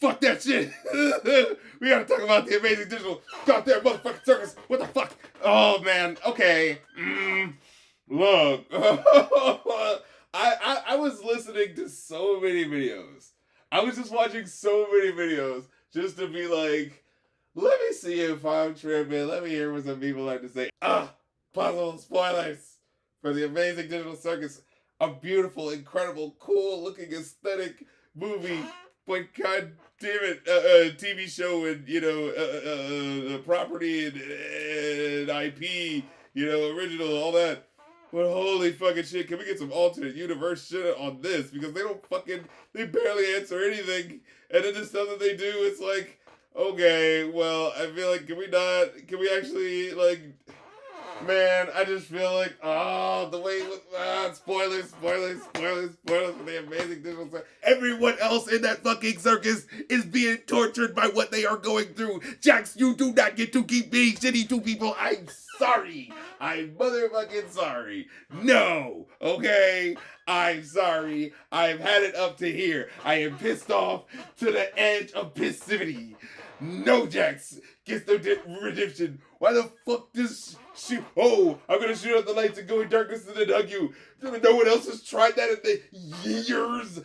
fuck that shit. We gotta talk about the Amazing Digital goddamn motherfucking circus. What the fuck? Oh man, okay. Look, I was listening to so many videos. I was just watching so many videos just to be like, let me see if I'm tripping. Let me hear what some people have to say. Possible spoilers for the Amazing Digital Circus. A beautiful, incredible, cool-looking, aesthetic movie. But god damn it, TV show and, property and IP, original, all that. But holy fucking shit, can we get some alternate universe shit on this? Because they barely answer anything. And then the stuff that they do, it's like, okay, well, I feel like, can we actually, man, I just feel like, the way, spoilers for the Amazing Digital Circus. Everyone else in that fucking circus is being tortured by what they are going through. Jax, you do not get to keep being shitty to people. I'm sorry. I'm motherfucking sorry. No, okay? I'm sorry. I've had it up to here. I am pissed off to the edge of passivity. No, Jax gets the redemption. Why the fuck does she? Oh, I'm gonna shoot out the lights and go in darkness and then hug you. No one else has tried that in the years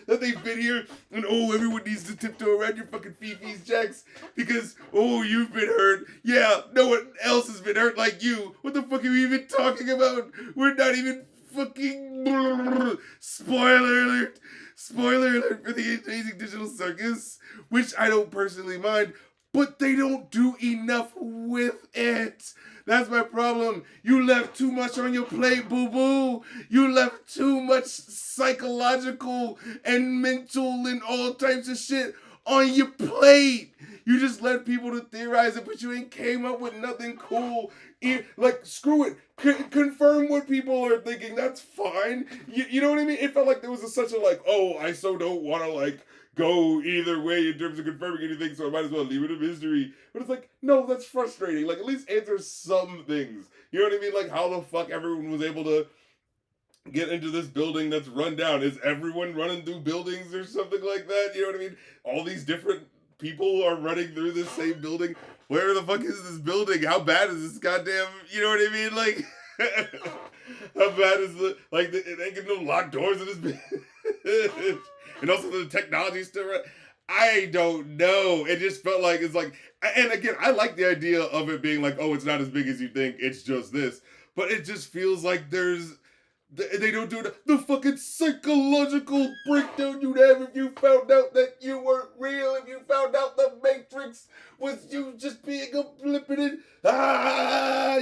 that they've been here. And everyone needs to tiptoe around your fucking fifis, Jax, because you've been hurt. Yeah, no one else has been hurt like you. What the fuck are we even talking about? We're not even fucking spoiler alert. Spoiler alert for the Amazing Digital Circus, which I don't personally mind, but they don't do enough with it. That's my problem. You left too much on your plate, boo-boo. You left too much psychological and mental and all types of shit on your plate. You just let people to theorize it, but you ain't came up with nothing cool. Screw it. Confirm what people are thinking. That's fine. You know what I mean? It felt like there was such a I so don't want to go either way in terms of confirming anything, so I might as well leave it a mystery. But it's no, that's frustrating. At least answer some things. You know what I mean? How the fuck everyone was able to get into this building that's run down. Is everyone running through buildings or something like that? You know what I mean? All these different people are running through this same building. Where the fuck is this building? How bad is this goddamn, you know what I mean? How bad is it ain't getting no locked doors in this bitch. And also the technology still right. I don't know. It just felt like and again, I like the idea of it being it's not as big as you think. It's just this. But it just feels like they don't do the fucking psychological breakdown you'd have if you found out that you weren't real, if you found out the Matrix was you just being a flippin' there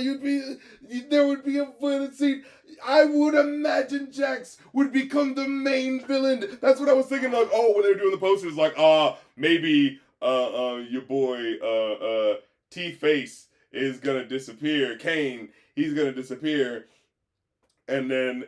would be a violent scene. I would imagine Jax would become the main villain. That's what I was thinking, when they were doing the posters, maybe your boy T-Face is gonna disappear. Kane, he's gonna disappear. And then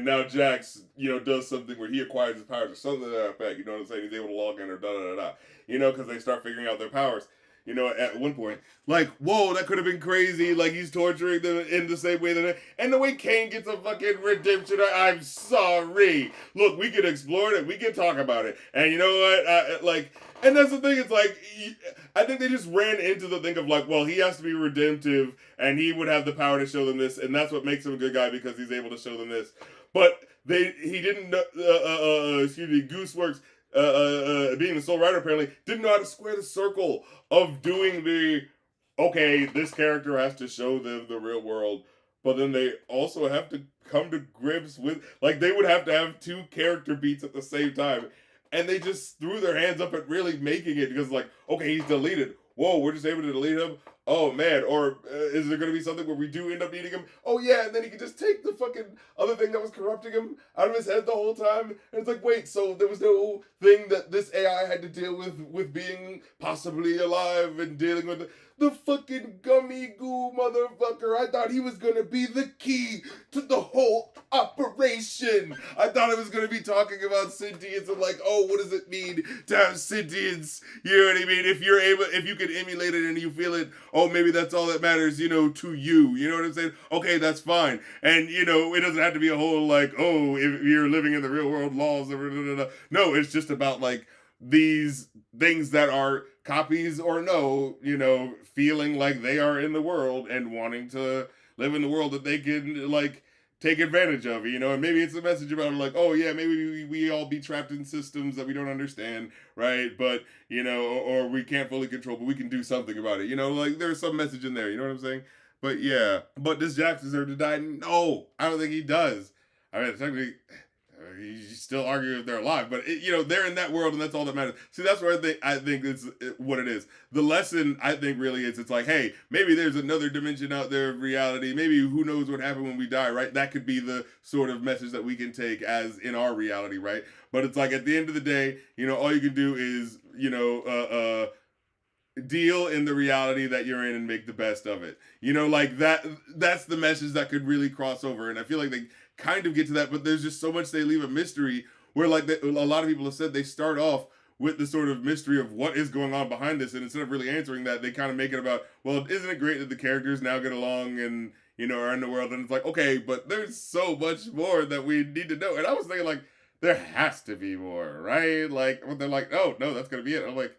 now Jax, does something where he acquires his powers or something to that effect. You know what I'm saying? He's able to log in or da-da-da-da. Because they start figuring out their powers. At one point. Whoa, that could have been crazy. He's torturing them in the same way that... And the way Kane gets a fucking redemption, I'm sorry. Look, we can explore it. We can talk about it. And you know what? And that's the thing. It's I think they just ran into the thing of he has to be redemptive and he would have the power to show them this. And that's what makes him a good guy because he's able to show them this. But he didn't, Gooseworks, being the sole writer apparently, didn't know how to square the circle of doing this character has to show them the real world, but then they also have to come to grips with, they would have to have two character beats at the same time, and they just threw their hands up at really making it, because okay, he's deleted. Whoa, we're just able to delete him? Oh, man. Or is there going to be something where we do end up needing him? Oh, yeah, and then he can just take the fucking other thing that was corrupting him out of his head the whole time. And it's wait, so there was no thing that this AI had to deal with being possibly alive and dealing with the fucking gummy goo motherfucker. I thought he was going to be the key to the whole operation. I thought it was going to be talking about sentience and what does it mean to have sentience? You know what I mean? If you can emulate it and you feel it, maybe that's all that matters, to you. You know what I'm saying? Okay, that's fine. And, it doesn't have to be a whole if you're living in the real world laws. No, it's just about these things that are copies or no, feeling like they are in the world and wanting to live in the world that they can like take advantage of, and maybe it's a message about like, oh yeah, maybe we all be trapped in systems that we don't understand, right? But or we can't fully control, but we can do something about it, like there's some message in there, you know what I'm saying? But yeah, but does Jax deserve to die? No, I don't think he does. I mean, technically, you still argue if they're alive, but they're in that world, and that's all that matters. See, that's where I think it's what it is. The lesson I think really is, it's like, hey, maybe there's another dimension out there of reality. Maybe who knows what happened when we die, right? That could be the sort of message that we can take as in our reality, right? But it's like at the end of the day, all you can do is deal in the reality that you're in and make the best of it. Like that's the message that could really cross over. And I feel like they kind of get to that, but there's just so much they leave a mystery where like a lot of people have said they start off with the sort of mystery of what is going on behind this, and instead of really answering that, they kind of make it about, well, isn't it great that the characters now get along and are in the world? And it's like, okay, but there's so much more that we need to know. And I was thinking like there has to be more, right? Like, but they're like, oh no, that's gonna be it. I'm like,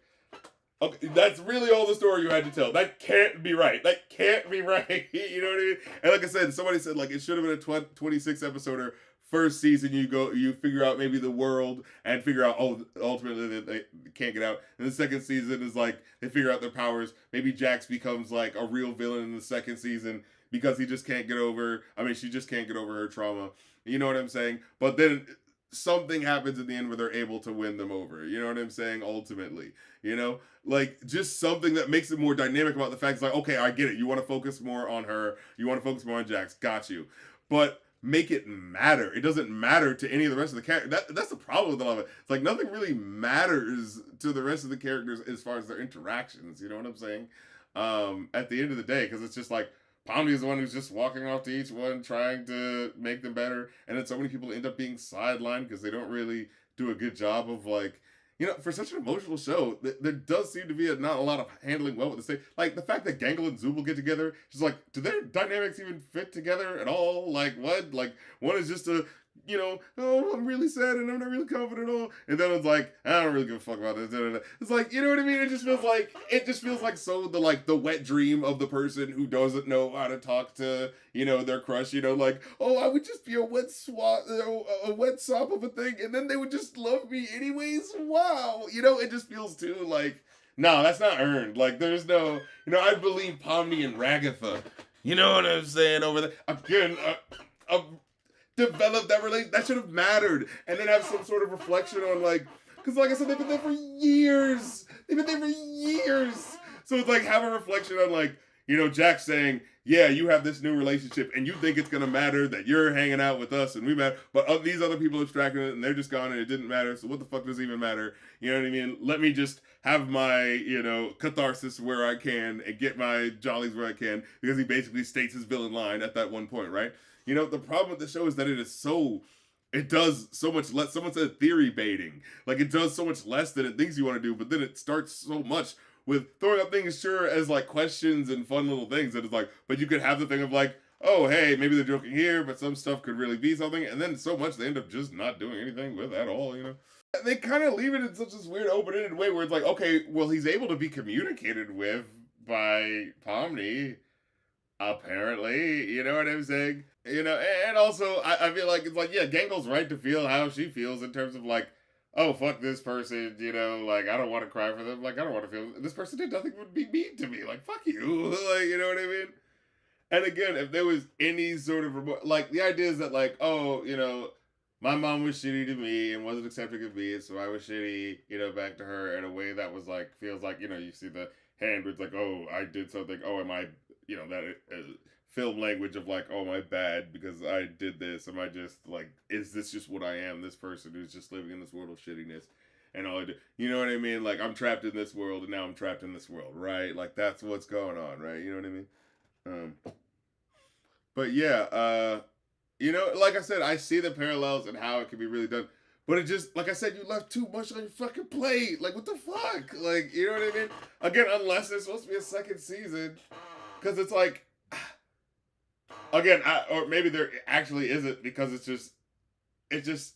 okay, that's really all the story you had to tell. That can't be right. That can't be right. You know what I mean? And like I said, somebody said like it should have been a 26 episoder. First season, you figure out maybe the world and figure out, oh, ultimately they can't get out. And the second season is like they figure out their powers. Maybe Jax becomes like a real villain in the second season because he just can't get over. I mean, she just can't get over her trauma. You know what I'm saying? But then something happens at the end where they're able to win them over. You know what I'm saying? Ultimately, like just something that makes it more dynamic about the fact it's like, okay, I get it. You want to focus more on her. You want to focus more on Jax. Got you. But make it matter. It doesn't matter to any of the rest of the characters. That's the problem with a lot of it. It's like nothing really matters to the rest of the characters as far as their interactions. You know what I'm saying? At the end of the day, because it's just like Pomni is the one who's just walking off to each one, trying to make them better, and then so many people end up being sidelined because they don't really do a good job of like, for such an emotional show, there does seem to be not a lot of handling well with the state. Like the fact that Gangle and Zubul get together, just like, do their dynamics even fit together at all? Like what? Like one is just a, oh, I'm really sad and I'm not really confident at all, and then it's like, I don't really give a fuck about this. It's like, you know what I mean? It just feels like so the wet dream of the person who doesn't know how to talk to their crush. Like, oh, I would just be a wet sop of a thing, and then they would just love me anyways. Wow, it just feels too like, no, that's not earned. Like, there's no, I believe Pomni and Ragatha. You know what I'm saying over there again. Develop that relation. That should have mattered, and then have some sort of reflection on like, because like I said, they've been there for years. So it's like have a reflection on like, Jack saying, yeah, you have this new relationship, and you think it's gonna matter that you're hanging out with us and we matter, but these other people abstracting it and they're just gone and it didn't matter. So what the fuck does it even matter? You know what I mean? Let me just have my catharsis where I can and get my jollies where I can, because he basically states his villain line at that one point, right? The problem with the show is that it does so much less. Someone said theory baiting. Like, it does so much less than it thinks you want to do, but then it starts so much with throwing up things, sure, as like questions and fun little things. And it's like, but you could have the thing of like, oh, hey, maybe they're joking here, but some stuff could really be something. And then so much they end up just not doing anything with at all, They kind of leave it in such this weird open-ended way where it's like, okay, well, he's able to be communicated with by Pomni, apparently, you know what I'm saying? And also, I feel like it's like, yeah, Gangle's right to feel how she feels in terms of like, oh, fuck this person, like, I don't want to cry for them. Like, I don't want to feel, this person did nothing but be mean to me. Like, fuck you. Like, you know what I mean? And again, if there was any sort of, like, the idea is that, like, oh, my mom was shitty to me and wasn't accepting of me, so I was shitty, back to her in a way that was like, feels like, you see the hand where it's like, oh, I did something, oh, am I, that film language of like, oh, my bad because I did this. Am I just like, is this just what I am? This person who's just living in this world of shittiness and all I do. You know what I mean? Like, I'm trapped in this world and now I'm trapped in this world, right? Like, that's what's going on, right? You know what I mean? But yeah, like I said, I see the parallels and how it can be really done. But it just, like I said, you left too much on your fucking plate. Like, what the fuck? Like, you know what I mean? Again, unless there's supposed to be a second season. Because it's like, again, or maybe there actually isn't, because it just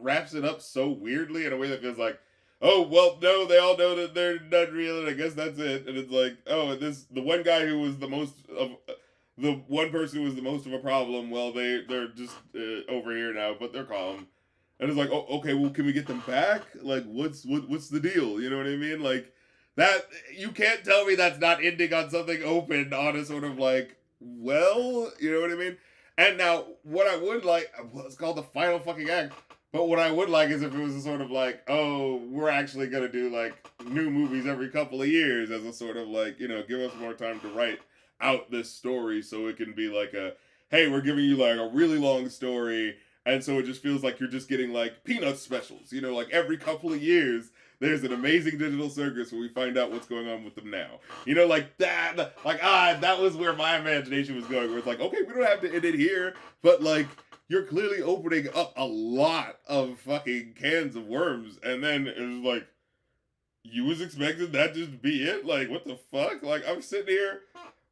wraps it up so weirdly in a way that feels like, oh well, no, they all know that they're not real, and I guess that's it. And it's like, oh, the one guy who was the most of the one person who was the most of a problem. Well, they're just over here now, but they're calm. And it's like, oh, okay, well, can we get them back? Like, what's the deal? You know what I mean? Like that. You can't tell me that's not ending on something open, on a sort of like, well, you know what I mean? And now, what I would like, well, it's called the final fucking act. But what I would like is if it was a sort of like, oh, we're actually gonna do like new movies every couple of years as a sort of like, give us more time to write out this story so it can be like a, hey, we're giving you like a really long story, and so it just feels like you're just getting like peanut specials, like every couple of years there's an amazing digital circus where we find out what's going on with them now. Like that, that was where my imagination was going, where it's like, okay, we don't have to end it here, but like, you're clearly opening up a lot of fucking cans of worms, and then it was like, you was expecting that just to be it? Like, what the fuck? Like, I'm sitting here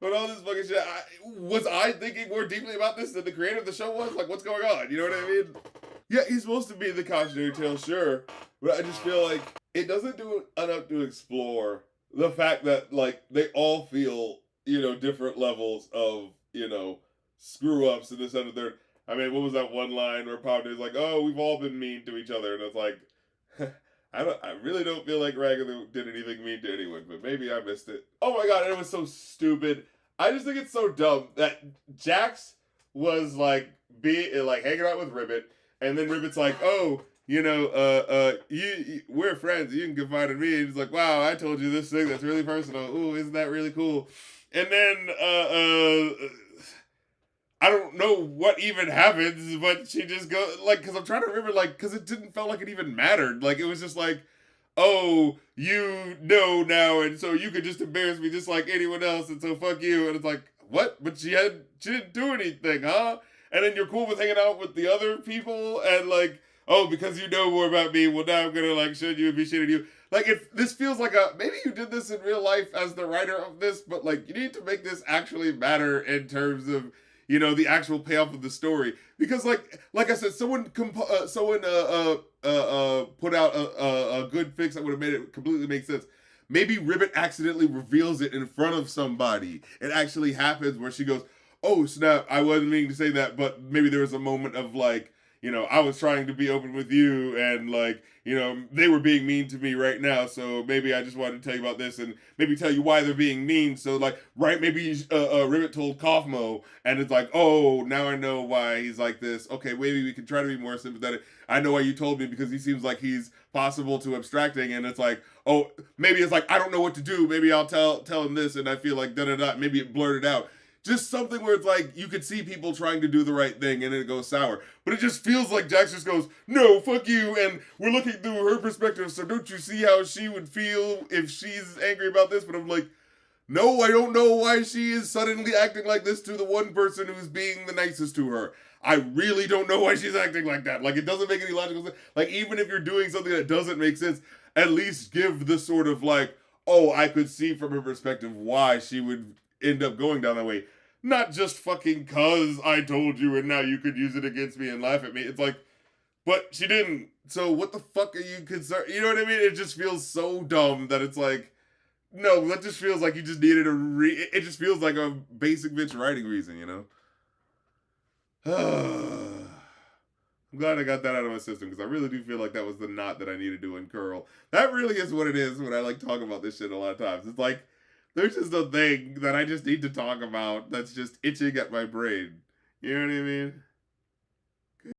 with all this fucking shit. Was I thinking more deeply about this than the creator of the show was? Like, what's going on? You know what I mean? Yeah, he's supposed to be the cautionary tale, sure, but I just feel like it doesn't do enough to explore the fact that, like, they all feel, different levels of, screw ups and this and the third. I mean, what was that one line where Padme's like, "Oh, we've all been mean to each other," and it's like, I really don't feel like Ragnar did anything mean to anyone, but maybe I missed it. Oh my god, and it was so stupid. I just think it's so dumb that Jax was like hanging out with Ribbit, and then Ribbit's like, "Oh, we're friends. You can confide in me." And he's like, "Wow, I told you this thing that's really personal. Ooh, isn't that really cool?" And then I don't know what even happens, but she just goes, like, because I'm trying to remember, like, because it didn't feel like it even mattered. Like, it was just like, oh, you know now, and so you could just embarrass me just like anyone else, and so fuck you. And it's like, what? But she didn't do anything, huh? And then you're cool with hanging out with the other people, and like, oh, because you know more about me, well, now I'm gonna, like, show you and be shitting you. Like, this feels like maybe you did this in real life as the writer of this, but, like, you need to make this actually matter in terms of, the actual payoff of the story, because like I said, someone put out a good fix that would have made it completely make sense. Maybe Ribbit accidentally reveals it in front of somebody. It actually happens where she goes, "Oh snap! I wasn't meaning to say that," but maybe there was a moment of like, I was trying to be open with you, and like, they were being mean to me right now, so maybe I just wanted to tell you about this, and maybe tell you why they're being mean. So like, right, maybe Ribbit told Kaufmo, and it's like, oh, now I know why he's like this. Okay, maybe we can try to be more sympathetic. I know why you told me, because he seems like he's possible to abstracting, and it's like, oh, maybe it's like, I don't know what to do. Maybe I'll tell him this, and I feel like da-da-da. Maybe it blurted out. Just something where it's like, you could see people trying to do the right thing and then it goes sour. But it just feels like Jax just goes, "No, fuck you," and we're looking through her perspective, so don't you see how she would feel if she's angry about this? But I'm like, no, I don't know why she is suddenly acting like this to the one person who's being the nicest to her. I really don't know why she's acting like that. Like, it doesn't make any logical sense. Like, even if you're doing something that doesn't make sense, at least give the sort of like, oh, I could see from her perspective why she would end up going down that way. Not just fucking cause I told you and now you could use it against me and laugh at me. It's like, but she didn't. So what the fuck are you concerned? You know what I mean? It just feels so dumb that it's like, no, that just feels like you just needed it just feels like a basic bitch writing reason, I'm glad I got that out of my system, because I really do feel like that was the knot that I needed to uncurl. That really is what it is when I like talk about this shit a lot of times. It's like, there's just a thing that I just need to talk about that's just itching at my brain. You know what I mean?